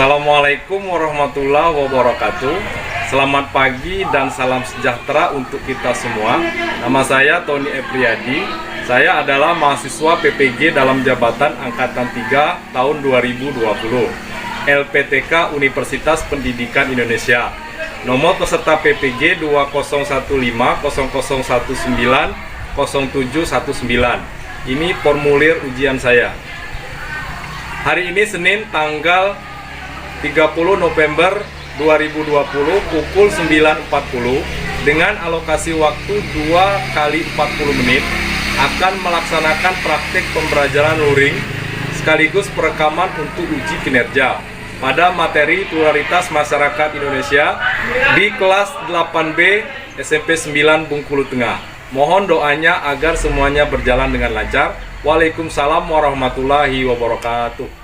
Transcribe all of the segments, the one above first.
Assalamualaikum warahmatullahi wabarakatuh. Selamat pagi dan salam sejahtera untuk kita semua. Nama saya Tony Epriyadi. Saya adalah mahasiswa PPG dalam jabatan Angkatan 3 tahun 2020 LPTK Universitas Pendidikan Indonesia. Nomor peserta PPG 201500190719. Ini formulir ujian saya. Hari ini Senin tanggal 30 November 2020 pukul 9.40 dengan alokasi waktu 2 kali 40 menit akan melaksanakan praktik pembelajaran luring sekaligus perekaman untuk uji kinerja pada materi pluralitas masyarakat Indonesia di kelas 8B SMP 9 Bengkulu Tengah. Mohon doanya agar semuanya berjalan dengan lancar. Waalaikumsalam warahmatullahi wabarakatuh.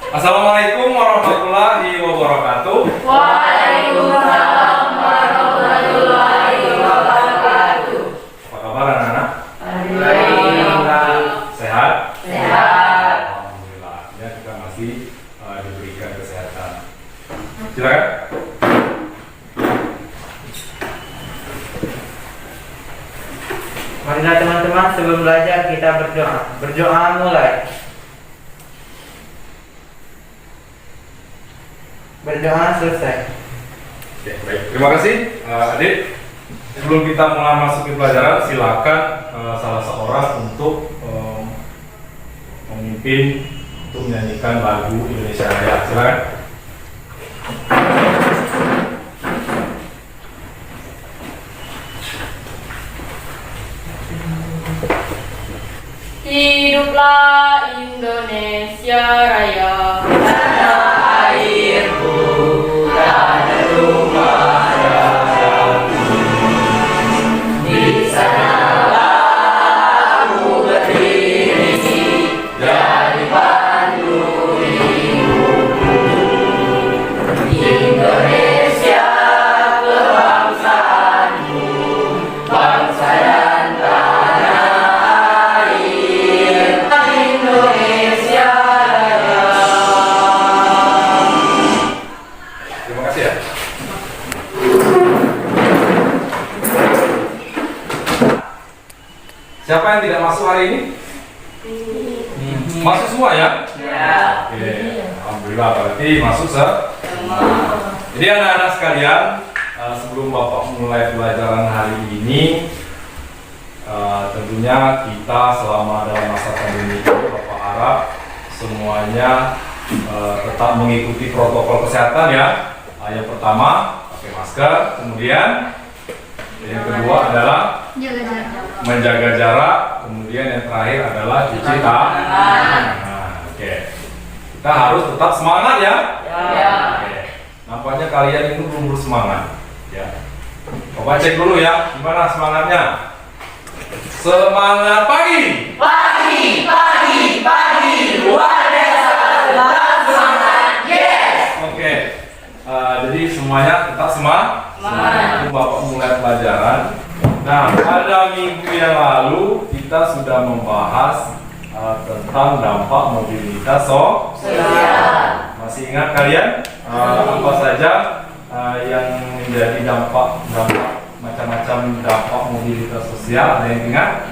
Assalamualaikum warahmatullahi wabarakatuh. Waalaikumsalam warahmatullahi wabarakatuh. Apa kabar anak-anak? Alhamdulillah. Sehat? Sehat. Alhamdulillah. Ya, kita masih diberikan kesehatan. Silakan. Marilah teman-teman, sebelum belajar kita berdoa. Berdoa mulai. Berdoa selesai. Oke, baik. Terima kasih, Adik. Sebelum kita mulai masuk ke pelajaran, silakan salah seorang untuk memimpin untuk menyanyikan lagu Indonesia Raya. Silakan. Hiduplah Indonesia Raya. Tanah airku, tanah rumah darahku. Di sanalah aku berdiri, jadi pandu hidupku. Indonesia kebangsaanku, bangsa dan tanah air. Indonesia Raya. Terima kasih ya. Siapa yang tidak masuk hari ini? Masuk semua ya? Ya. Oke, alhamdulillah berarti masuk Jadi anak-anak sekalian, sebelum Bapak mulai pelajaran hari ini, tentunya kita selama dalam masa pandemi ini Bapak harap semuanya tetap mengikuti protokol kesehatan ya. Yang pertama pakai masker, kemudian yang kedua adalah menjaga jarak, kemudian yang terakhir adalah cuci tangan. Nah, oke. Kita harus tetap semangat ya. Ya. Oke. Nampaknya kalian itu belum bersemangat ya. Bapak cek dulu ya, gimana semangatnya? Semangat pagi. Pagi, luar biasa, tetap semangat, yes. Oke. Jadi semuanya tetap semangat. Semangat. Bapak mulai pelajaran. Nah, pada minggu yang lalu kita sudah membahas tentang dampak mobilitas sosial. Masih ingat kalian apa saja yang menjadi dampak macam-macam dampak mobilitas sosial? Ada yang ingat?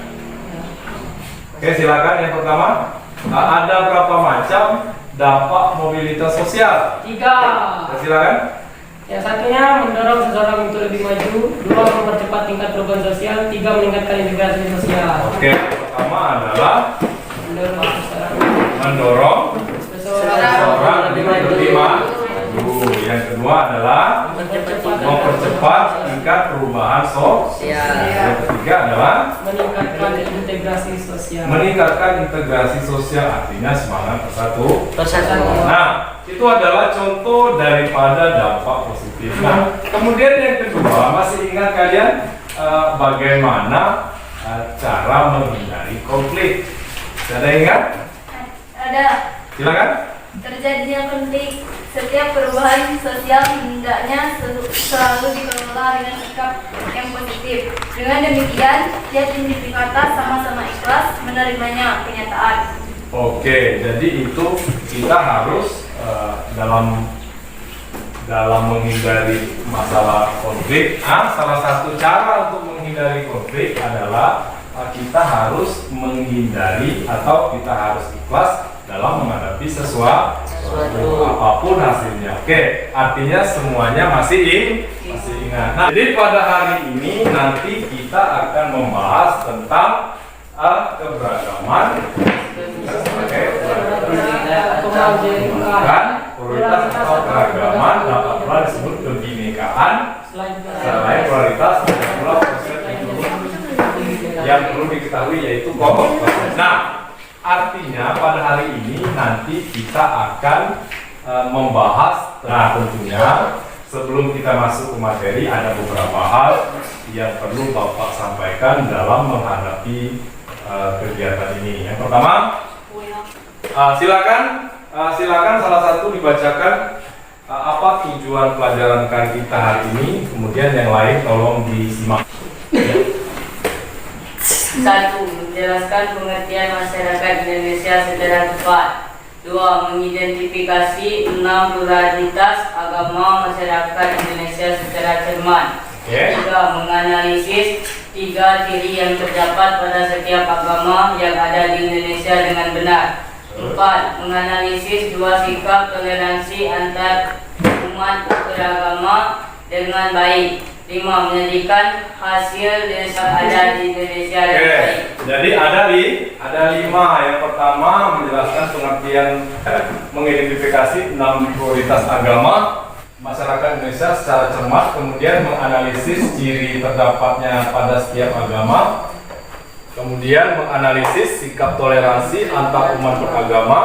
Oke, silakan. Yang pertama, ada berapa macam dampak mobilitas sosial? 3. Silakan. Yang satunya mendorong seseorang untuk lebih maju, 2 mempercepat tingkat perubahan sosial, 3 meningkatkan integrasi sosial. Oke, pertama adalah Mendorong seseorang seseorang lebih maju. Yang kedua adalah mempercepat tingkat perubahan sosial. Yang ketiga adalah meningkatkan integrasi sosial. meningkatkan integrasi sosial, artinya semangat bersatu. Persatuan. Nah, itu adalah contoh daripada dampak positif. Nah, kemudian yang kedua, masih ingat kalian bagaimana cara menghindari konflik? Ada yang ingat? Ada. Silakan. Terjadinya konflik. Setiap perubahan sosial hendaknya selalu dikelola dengan sikap yang positif. Dengan demikian, tiap individu sama-sama ikhlas menerimanya kenyataan. Oke, jadi itu kita harus dalam menghindari masalah konflik. Salah satu cara untuk menghindari konflik adalah kita harus menghindari atau kita harus ikhlas dalam menghadapi sesuatu apapun hasilnya. Oke, artinya semuanya masih ingat. Nah, jadi pada hari ini nanti kita akan membahas tentang keberagaman sebagai kualitas atau keragaman dapat pula disebut kebinekaan selain kualitas ada pula konsep yang perlu diketahui yaitu kompeten. Nah, artinya pada hari ini nanti kita akan membahas. Nah, tentunya sebelum kita masuk ke materi ada beberapa hal yang perlu Bapak sampaikan dalam menghadapi kegiatan ini. Yang pertama, silakan salah satu dibacakan apa tujuan pelajaran kita hari ini, kemudian yang lain tolong disimak. 1. Menjelaskan pengertian masyarakat Indonesia secara tepat. 2. Mengidentifikasi 6 pluralitas agama masyarakat Indonesia secara cermat. 3. Menganalisis 3 ciri yang terdapat pada setiap agama yang ada di Indonesia dengan benar. 4. Menganalisis 2 sikap toleransi antar umat beragama dengan baik. 5. Menjadikan hasil desa ada di Indonesia dengan baik. Jadi ada 5. Yang pertama menjelaskan pengertian mengidentifikasi 6 prioritas agama masyarakat Indonesia secara cermat, kemudian menganalisis ciri terdapatnya pada setiap agama, kemudian menganalisis sikap toleransi antar umat beragama,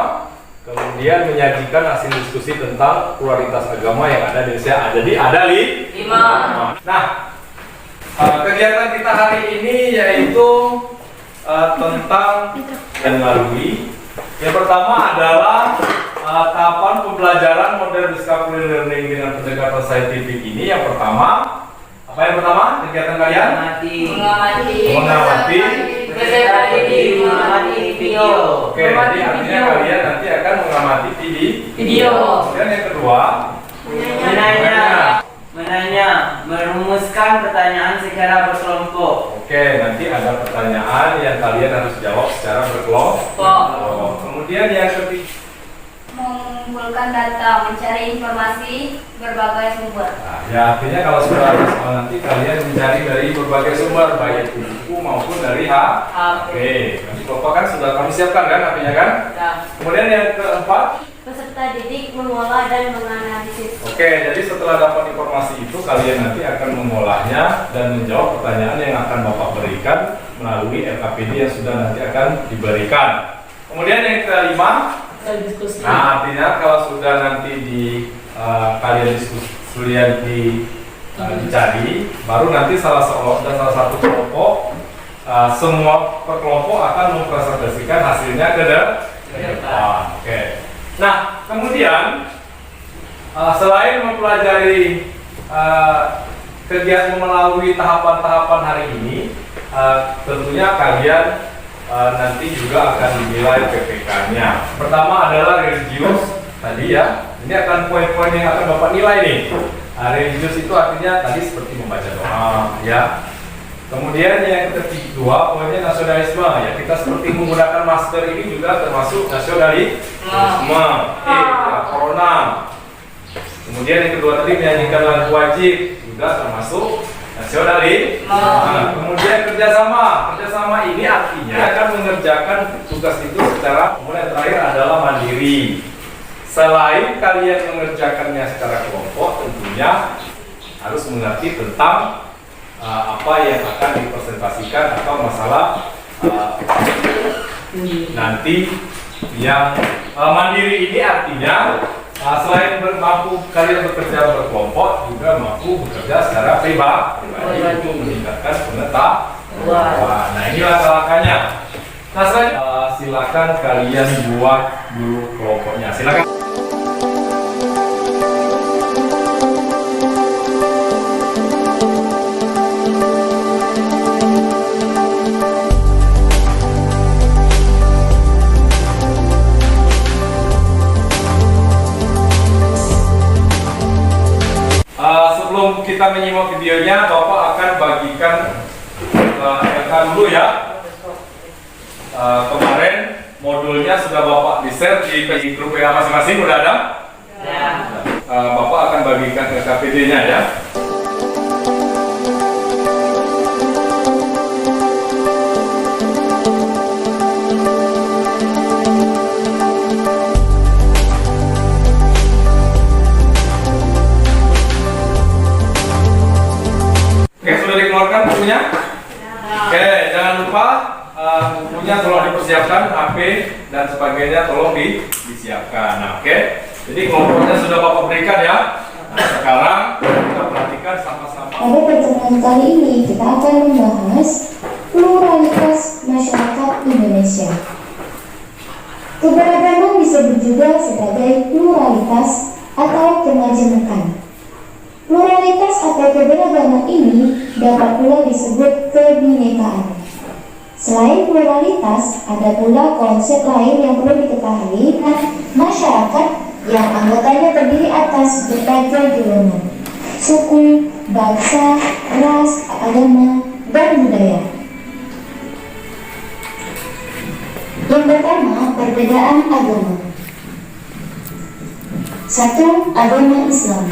kemudian menyajikan hasil diskusi tentang pluralitas agama yang ada di Indonesia. Jadi ada 5. Nah, kegiatan kita hari ini yaitu tentang yang melalui. Yang pertama adalah tahapan pembelajaran model discovery learning dengan pendekatan saintifik ini. Yang pertama, apa yang pertama kegiatan kalian? Mengamati video. Oke, jadi artinya kalian nanti akan mengamati video. Dan yang kedua, merumuskan pertanyaan secara berkelompok. oke, nanti ada pertanyaan yang kalian harus jawab secara berkelompok. Kemudian yang ketiga, mengumpulkan data, mencari informasi berbagai sumber. nah, ya artinya kalau sudah ada soal nanti kalian mencari dari berbagai sumber, baik itu buku maupun dari HP. Nanti Bapak kan sudah kami siapkan kan HP-nya kan? Kemudian yang keempat, Peserta didik mengolah dan menganalisis. oke, jadi setelah dapat informasi itu kalian nanti akan mengolahnya dan menjawab pertanyaan yang akan Bapak berikan melalui LKPD yang sudah nanti akan diberikan. Kemudian yang kelima, nah artinya kalau sudah nanti kalian diskusi dicari, baru nanti salah satu kelompok, semua per kelompok akan mempresentasikan hasilnya ke depan. Oke. Nah, kemudian selain mempelajari kegiatan melalui tahapan-tahapan hari ini, tentunya kalian nanti juga akan dinilai PPK-nya. Pertama adalah religius tadi ya. Ini akan poin-poin yang akan Bapak nilai nih. Religius itu artinya tadi seperti membaca doa ya. Kemudian yang kedua poinnya nasionalisme ya, kita seperti menggunakan masker ini juga termasuk nasionalisme. Corona. Kemudian yang kedua tadi menyanyikan lagu wajib juga termasuk nasionalisme. Nah, kemudian kerjasama ini artinya akan mengerjakan tugas itu secara, kemudian terakhir adalah mandiri. Selain kalian mengerjakannya secara kelompok, tentunya harus mengerti tentang apa yang akan dipresentasikan atau masalah nanti yang mandiri ini artinya selain mampu kalian bekerja berkelompok, juga mampu bekerja secara pribadi untuk meningkatkan pengetahuan. Nah, inilah langkahnya. Nah, silakan kalian buat dulu kelompoknya. Silakan. sebelum kita menyimak videonya, Bapak akan bagikan rekan dulu ya. Kemarin modulnya sudah Bapak di-share di grup WA masing-masing, udah ada? Ya. Bapak akan bagikan KPD-nya ya. Oke, sudah dikeluarkan bukunya? Oke, jangan lupa bukunya tolong dipersiapkan, HP dan sebagainya tolong disiapkan. Nah, oke. Jadi kelompoknya sudah Bapak berikan ya. Nah, sekarang kita perhatikan sama-sama. Pada pertemuan kali ini kita akan membahas pluralitas masyarakat Indonesia. Keberagaman disebut juga sebagai pluralitas atau kemajemukan. Pluralitas atau keberagaman ini dapat pula disebut kebinekaan. Selain pluralitas, ada pula konsep lain yang perlu diketahui, masyarakat yang anggotanya terdiri atas berbagai golongan, suku, bangsa, ras, agama, dan budaya. Yang pertama, perbedaan agama. 1. Agama Islam.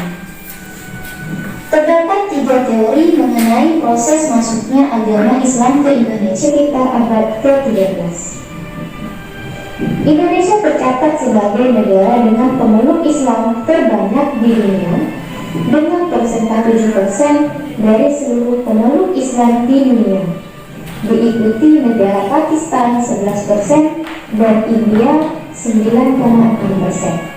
Terdapat 3 teori mengenai proses masuknya agama Islam ke Indonesia sekitar abad ke-13. Indonesia tercatat sebagai negara dengan pemeluk Islam terbanyak di dunia dengan persentase 7% dari seluruh pemeluk Islam di dunia. Diikuti negara Pakistan 11% dan India 9,6%.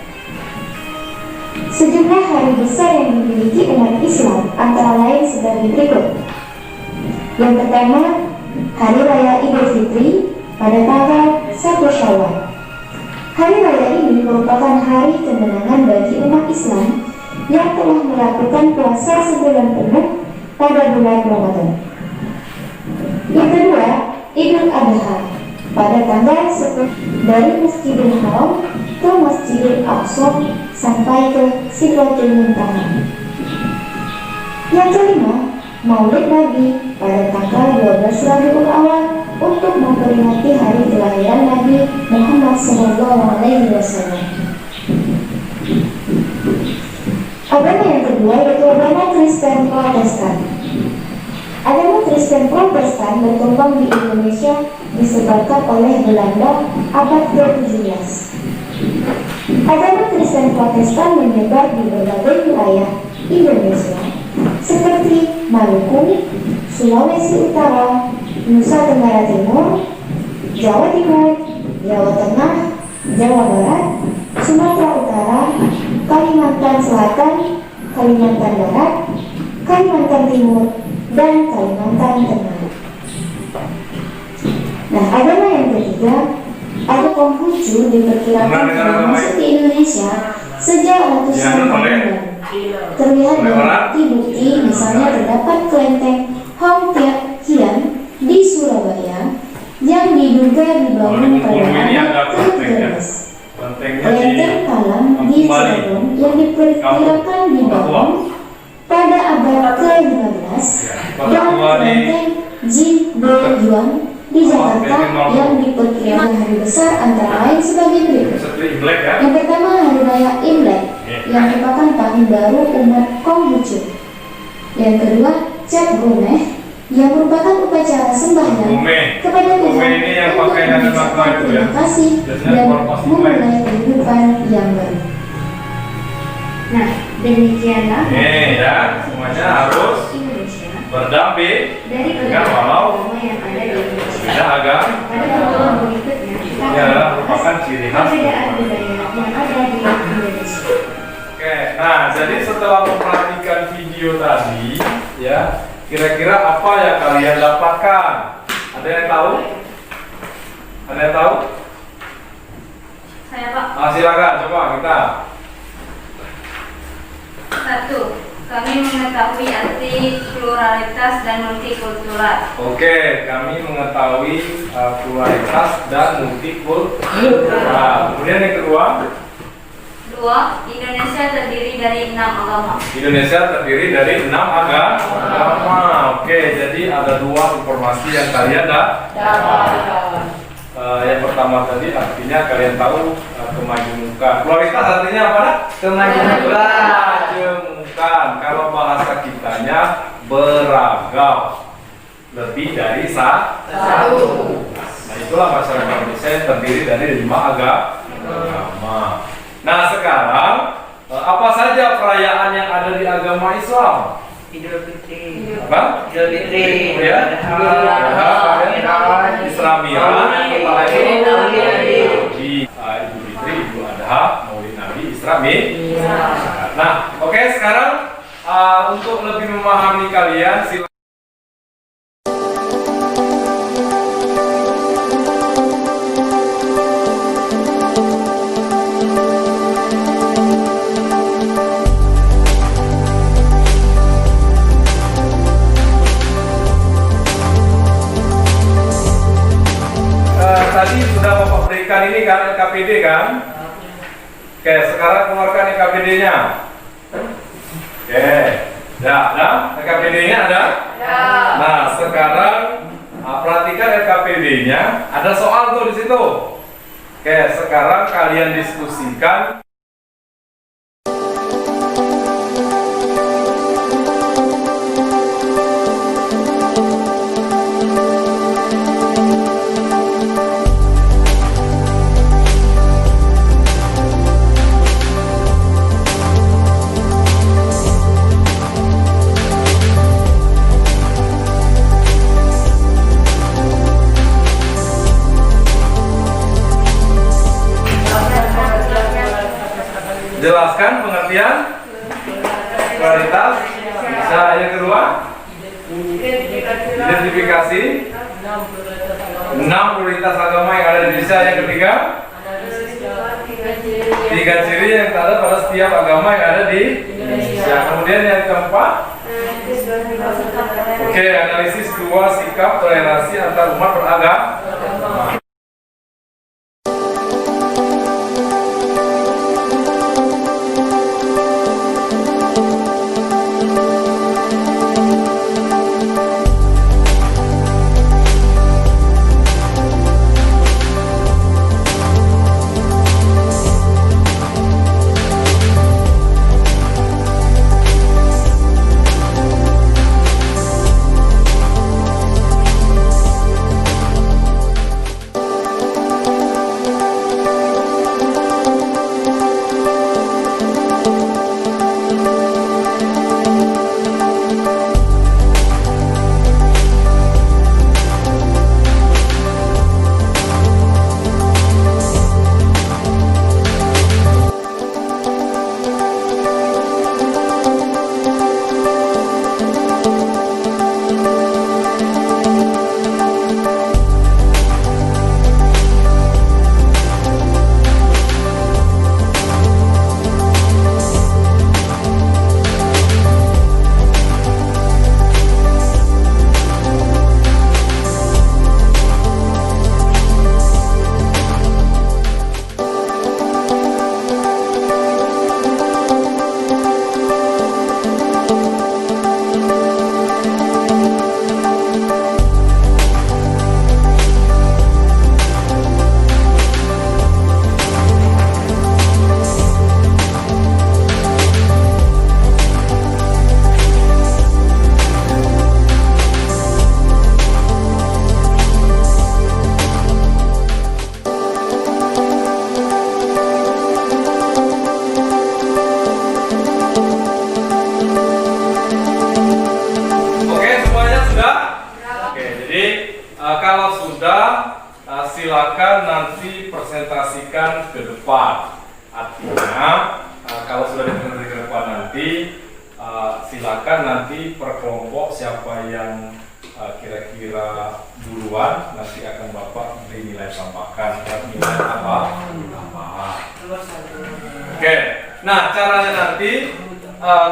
Sejumlah hari besar yang dimiliki umat Islam antara lain sebagai berikut. Yang pertama, Hari Raya Idul Fitri pada tanggal 1 Syawal. Hari raya ini merupakan hari kemenangan bagi umat Islam yang telah melakukan puasa sebulan penuh pada bulan Ramadan. Yang kedua, Idul Adha pada tanggal 10 dari Masjidil Haram ke Masjidil Aqsa sampai ke Sidratul Muntaha. Yang kelima, Maulid Nabi pada tanggal 12 Rabiul Awal untuk memperingati hari kelahiran Nabi Muhammad SAW. Agama yang kedua yaitu agama Kristen Protestan. Agama Kristen Protestan berkembang di Indonesia disebabkan oleh Belanda abad ke-17. Agama Kristen Protestan menyebar di berbagai wilayah Indonesia seperti Maluku, Sulawesi Utara, Nusa Tenggara Timur, Jawa Timur, Jawa Tengah, Jawa Barat, Sumatera Utara, Kalimantan Selatan, Kalimantan Barat, Kalimantan Timur, dan Kalimantan Tengah. Nah, agama yang ketiga, ada Konghucu diperkirakan telah masuk ke Indonesia sejak ratusan tahun lalu. Terlihat dari bukti-bukti, misalnya terdapat kelenteng Hong Kiat Hian di Surabaya yang diduga dibangun pada abad ke-13. Kelenteng Palang di Cirebon yang diperkirakan dibangun pada abad ke-15 dan kelenteng Jin De Yuan di Jakarta yang diperkirakan hari besar antara lain sebagai berikut. Yang pertama, Hari Raya Imlek yang merupakan tahun baru umat Konghucu. Yang kedua, Cap Gomeh yang merupakan upacara sembahyang kepada Tuhan untuk mengucapkan terima kasih dan memulai kehidupan yang baru. Nah, demikianlah ya, semuanya harus berdamping dengan walau yang ada di Indonesia. beda agama. Pada pertemuan berikutnya kita Ini adalah merupakan ciri khas. perbedaan budaya yang ada di Indonesia. Oke, nah jadi setelah memperhatikan video tadi, ya kira-kira apa yang kalian dapatkan? Ada yang tahu? Ada yang tahu? Saya Pak. Silakan coba kita. 1. Kami mengetahui arti pluralitas dan multikultural. Oke, kami mengetahui pluralitas dan multikultural. Kemudian yang kedua, 2. kedua, Indonesia terdiri dari 6 agama. Indonesia terdiri dari 6 agama. Oke, jadi ada 2 informasi yang kalian dapat. Yang pertama tadi artinya kalian tahu kemajemukan. Pluralitas artinya apa? Kemajemukan. Kalau bahasa kitanya beragam, lebih dari satu. Nah, itulah masyarakat Indonesia yang terdiri dari 5 agama. Nah, sekarang apa saja perayaan yang ada di agama Islam? Idul Fitri. Apa? Idul Fitri. Ya. Islamiah, Idul Fitri, Idul Adha, Maulid Nabi, Islami. Nah, oke, sekarang untuk lebih memahami kalian silakan. Tadi sudah Bapak berikan ini kan LKPD kan? Oke, sekarang keluarkan LKPD-nya. Oke, ada LKPD-nya ada? Nah, sekarang perhatikan LKPD-nya. Ada soal tuh di situ. Oke, sekarang kalian diskusikan. Jelaskan pengertian prioritas. Bisa yang kedua, identifikasi 6 prioritas agama yang ada di Indonesia. Yang ketiga, 3 ciri yang ada pada setiap agama yang ada di Indonesia. Kemudian yang keempat, oke, analisis 2 sikap toleransi antar umat beragama. Kalau sudah, silakan nanti presentasikan ke depan. Artinya, kalau sudah dipresentasikan ke depan nanti, silakan nanti per kelompok siapa yang kira-kira duluan nanti akan Bapak beri nilai tambahkan. Nilai apa? Tambahan. Oke. Nah, caranya nanti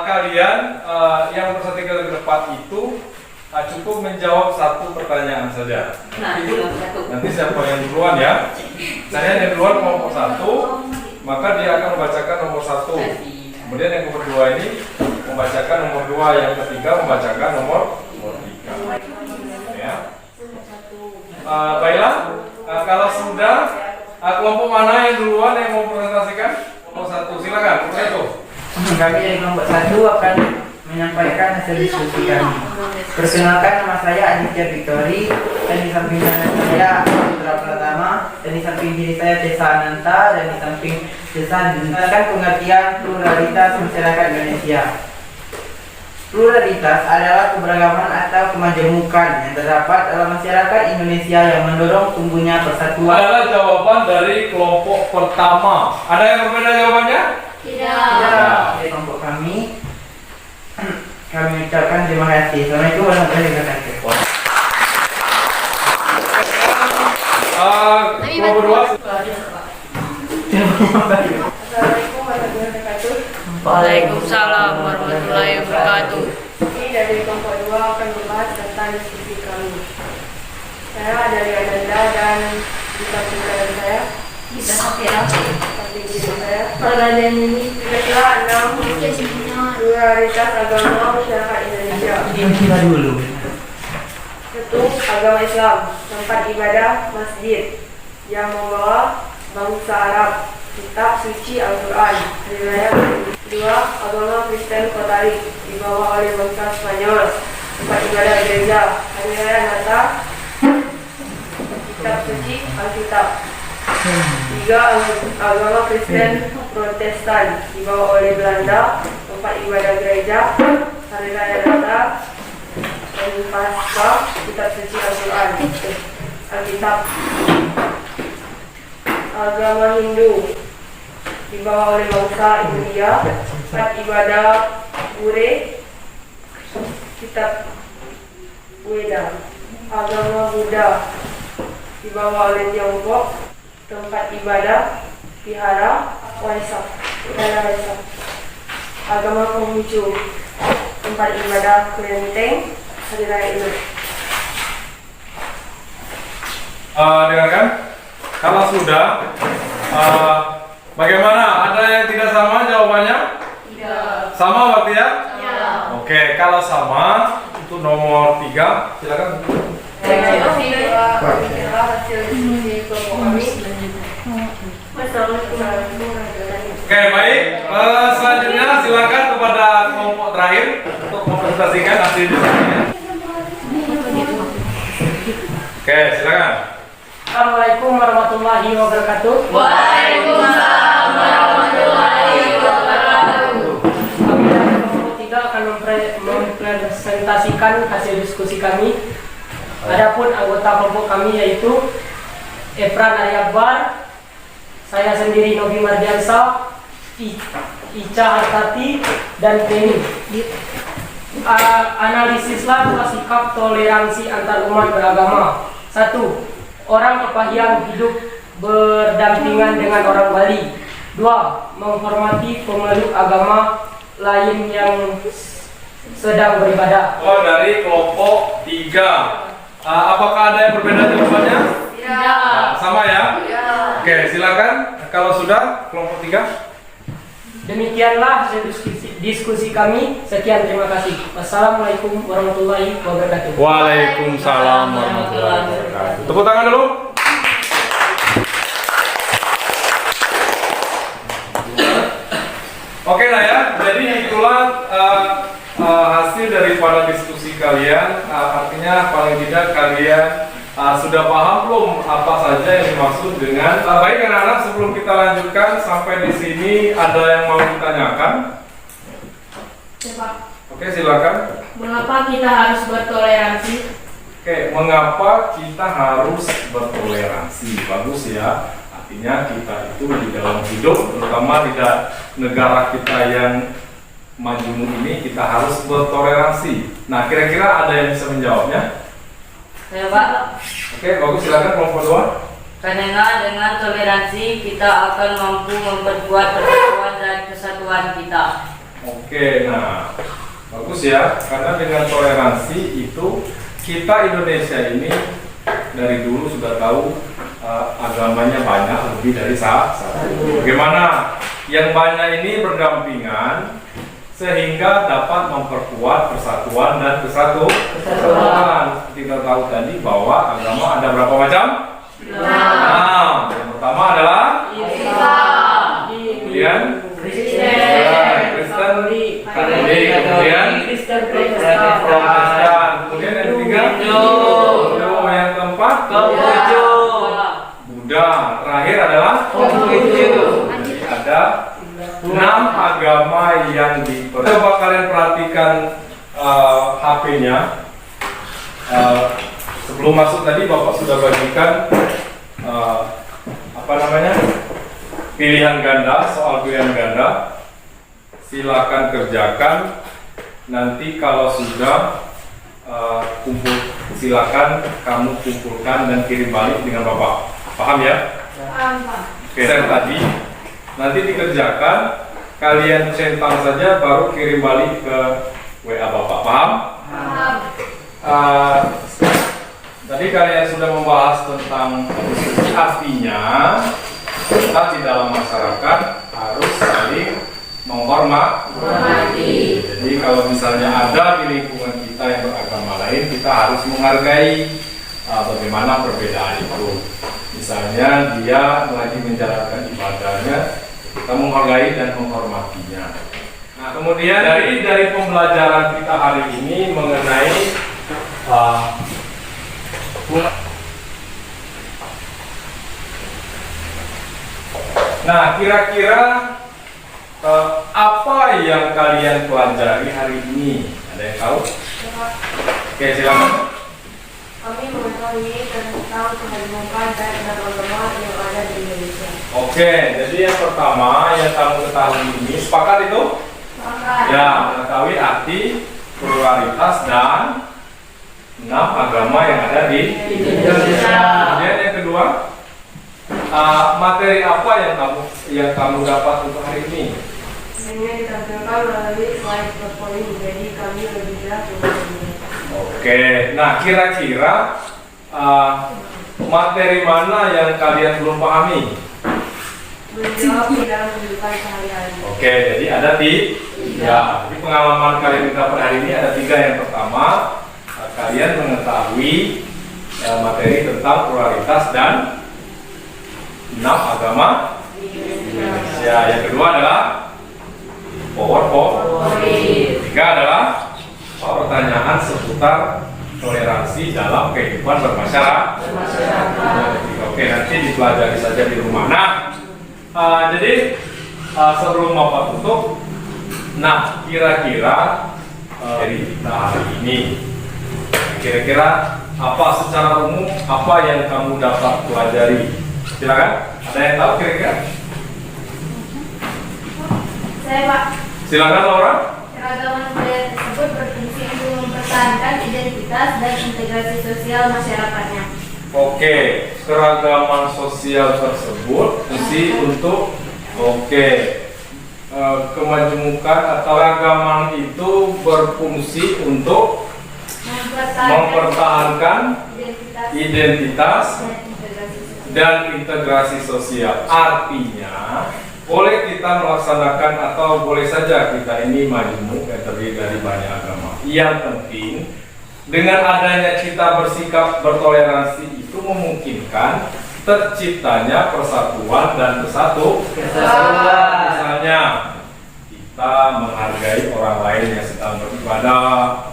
kalian yang presentasikan ke depan itu cukup menjawab satu pertanyaan saja. Nah, Nanti siapa yang duluan ya? Saya yang duluan kelompok 1, maka dia akan membacakan nomor 1. Kemudian yang kedua ini membacakan nomor 2, yang ketiga membacakan nomor 3. Ya. Baiklah, kalau sudah, kelompok mana yang duluan yang mau presentasikan? Nomor 1, silakan. Nomor 1. Kami dari kelompok 1 akan menyampaikan hasil diskusi kami. Perkenalkan, nama saya Aditya Victory, dan di samping saya Putra Pratama, dan di samping diri saya Desa Ananta, dan di samping Desa menjelaskan pengertian pluralitas masyarakat Indonesia. Pluralitas adalah keberagaman atau kemajemukan yang terdapat dalam masyarakat Indonesia yang mendorong tumbuhnya persatuan. Adalah jawaban dari kelompok pertama. Ada yang berbeda jawabannya? Dari kelompok kami ucapkan terima kasih. Assalamualaikum warahmatullahi wabarakatuh. Kelompok 2. Assalamualaikum warahmatullahi wabarakatuh. Waalaikumsalam warahmatullahi wabarakatuh. Ini dari kelompok 2 akan membahas tentang diskusi kami. Saya dari Ananda dan di samping kanan saya, samping kiri saya, kira-kira 6 pluralitas agama masyarakat Indonesia. Kita dulu. 1. Agama Islam, tempat ibadah masjid yang membawa bangsa Arab, kitab suci Al-Quran, hari raya. 2. Agama Kristen Katolik dibawa oleh bangsa Spanyol, tempat ibadah gereja, hari raya Natal, kitab suci Alkitab. 3. Agama Kristen Protestan dibawa oleh Belanda, tempat ibadah gereja, hari raya Natal, dan Paskah, kitab suci Al-Quran, Alkitab. Agama Hindu dibawa oleh bangsa India, tempat ibadah Bure, kitab Weda. Agama Buddha dibawa oleh Tiongkok, tempat ibadah Vihara Waisak. Agama Konghucu, tempat ibadah Kelenteng, hari raya Imlek. Dengarkan. Kalau sudah, bagaimana? Ada yang tidak sama jawabannya? Tidak. Sama berarti ya? Ya. Oke, kalau sama untuk nomor 3, silakan. Terima kasih hasil diskusi kelompok kami. Wassalamualaikum warahmatullahi wabarakatuh. Oke, baik. Selanjutnya silakan kepada kelompok terakhir untuk mempresentasikan hasil diskusinya. Oke, silakan. Assalamualaikum warahmatullahi wabarakatuh. Waalaikumsalam warahmatullahi wabarakatuh. Kami dari kelompok 3 akan mempresentasikan hasil diskusi kami. Adapun anggota kelompok kami yaitu Efran Aryakbar, saya sendiri Novi Mardiansa, Ica Hartati, dan Teni. Analisislah pola sikap toleransi antar umat beragama. 1. Orang Kepahyang hidup berdampingan dengan orang Bali. 2. Menghormati pemeluk agama lain yang sedang beribadah. Oh, dari kelompok 3. Apakah ada yang berbeda jawabannya? Tidak. Sama ya? Ya. Oke, silakan. Kalau sudah, kelompok 3. Demikianlah hasil diskusi kami. Sekian, terima kasih. Wassalamualaikum warahmatullahi wabarakatuh. Waalaikumsalam warahmatullahi wabarakatuh. Tepuk tangan dulu. Oke lah ya. Jadi itulah hasil daripada diskusi kalian. Artinya paling tidak kalian sudah paham belum apa saja yang dimaksud dengan baik anak-anak, sebelum kita lanjutkan sampai di sini ada yang mau ditanyakan? Oke, silakan. Mengapa kita harus bertoleransi? Oke, mengapa kita harus bertoleransi? Bagus ya. Artinya kita itu di dalam hidup, terutama di negara kita yang majemuk ini, kita harus bertoleransi. Nah, kira-kira ada yang bisa menjawabnya? Ya Pak, Oke, bagus, silakan kelompok 2. karena dengan toleransi kita akan mampu memperkuat persatuan dan kesatuan kita. Oke, nah bagus ya, karena dengan toleransi itu kita Indonesia ini dari dulu sudah tahu agamanya banyak, lebih dari satu. Bagaimana yang banyak ini berdampingan sehingga dapat memperkuat persatuan dan kesatuan. Kita tahu tadi bahwa agama ada berapa macam? 6. Yang pertama adalah Islam, kemudian Kristen, kemudian Kristen Protestan, kemudian yang ketiga Hindu, yang keempat Buddha, terakhir adalah Konghucu. Jadi ada 6 agama yang coba kalian perhatikan HP-nya. Sebelum masuk tadi Bapak sudah bagikan pilihan ganda, soal pilihan ganda. Silakan kerjakan. Nanti kalau sudah silakan kamu kumpulkan dan kirim balik dengan Bapak. Paham ya? Paham, Pak. Oke, tadi nanti dikerjakan, kalian centang saja baru kirim balik ke WA Bapak. Paham? Paham. Tadi kalian sudah membahas tentang artinya kita di dalam masyarakat harus saling menghormati. Jadi kalau misalnya ada di lingkungan kita yang beragama lain, kita harus menghargai bagaimana perbedaan itu. Misalnya dia lagi menjalankan ibadahnya, kita menghargai dan menghormatinya. Nah, kemudian dari pembelajaran kita hari ini mengenai nah, kira-kira apa yang kalian pelajari hari ini? Ada yang tahu? Oke, silakan. Kami mengetahui tentang kehadiran dan agama yang ada di Indonesia. Oke, jadi yang pertama yang kamu ketahui ini, sepakat itu? Sepakat. Ya, mengetahui arti pluralitas dan 6 agama yang ada di Indonesia. Kemudian yang kedua, materi apa yang kamu dapat untuk hari ini? Ini ditampilkan melalui slide PowerPoint, jadi kami lebih jelas mengenainya. Oke, nah kira-kira materi mana yang kalian belum pahami? Menjawab di dalam kehidupan sehari-hari. Oke, jadi ada tiga. Jadi pengalaman kalian dapat hari ini ada 3. Yang pertama, kalian mengetahui materi tentang pluralitas dan 6 agama Indonesia. Yang kedua adalah PowerPoint. Ketiga adalah pertanyaan seputar toleransi dalam kehidupan bermasyarakat. Oke, nanti dipelajari saja di rumah. Nah, jadi sebelum Bapak tutup, nah kira-kira dari kita hari ini, kira-kira apa secara umum apa yang kamu dapat pelajari? Silakan. Ada yang tahu kira-kira? Saya, Pak. Silakan Laura. Keragaman budaya tersebut berfungsi untuk mempertahankan identitas dan integrasi sosial masyarakatnya. Oke, keragaman sosial tersebut fungsi untuk kemajemukan atau keragaman itu berfungsi untuk mempertahankan identitas dan integrasi sosial. Artinya, boleh kita melaksanakan atau boleh saja kita ini majemuk yang terdiri dari banyak agama. Yang penting dengan adanya kita bersikap bertoleransi itu memungkinkan terciptanya persatuan dan kesatuan. Misalnya kita menghargai orang lain yang sedang beribadah,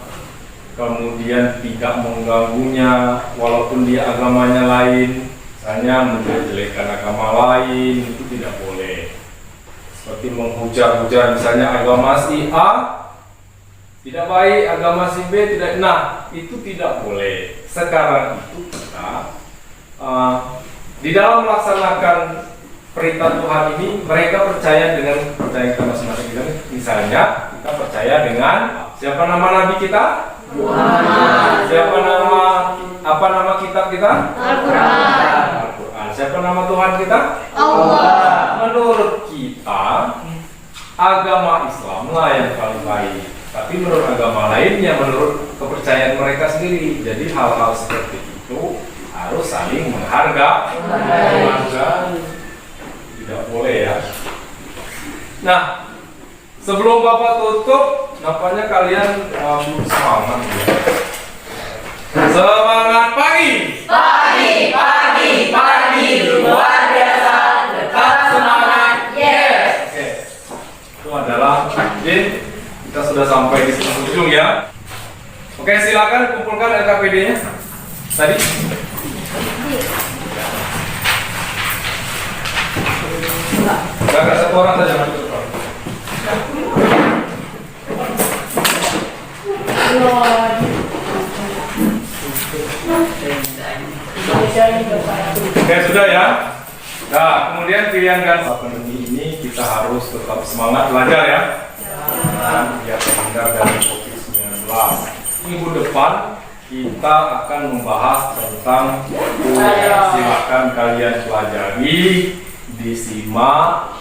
kemudian tidak mengganggunya walaupun dia agamanya lain. Misalnya menjelek-jelekan agama lain itu tidak boleh. Seperti menghujat-hujat misalnya agama si A tidak baik, agama si B tidak. Nah, itu tidak boleh. Sekarang itu kita di dalam melaksanakan perintah Tuhan ini, mereka percaya dengan percaya kita masing-masing. Misalnya kita percaya dengan siapa nama Nabi kita? Muhammad. Siapa nama kitab kita? Al-Quran. Siapa nama Tuhan kita? Allah. Menurut kita agama Islam lah yang paling baik. Tapi menurut agama lainnya, menurut kepercayaan mereka sendiri. Jadi hal-hal seperti itu harus saling menghargai. Melanggar. Tidak boleh ya. Nah, sebelum Bapak tutup, nampaknya kalian belum semangat ya. Semangat pagi. Pagi, luar biasa, tetap semangat, yes. Oke, itu adalah kita sudah sampai di ujung ya. Oke, silakan kumpulkan LKPD-nya tadi. Enggak satu orang saja. Oke, sudah ya. Nah, kemudian pilihan ganda pandemi ini kita harus tetap semangat belajar ya. Biar terhindar dari COVID-19. Minggu depan kita akan membahas tentang silakan kalian pelajari, disimak.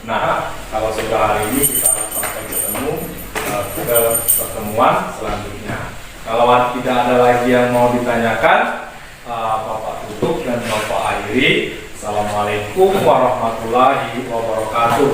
Nah, kalau sudah hari ini kita sampai ketemu ke pertemuan selanjutnya. Kalau tidak ada lagi yang mau ditanyakan, Bapak tutup dan Bapak akhiri. Assalamualaikum warahmatullahi wabarakatuh.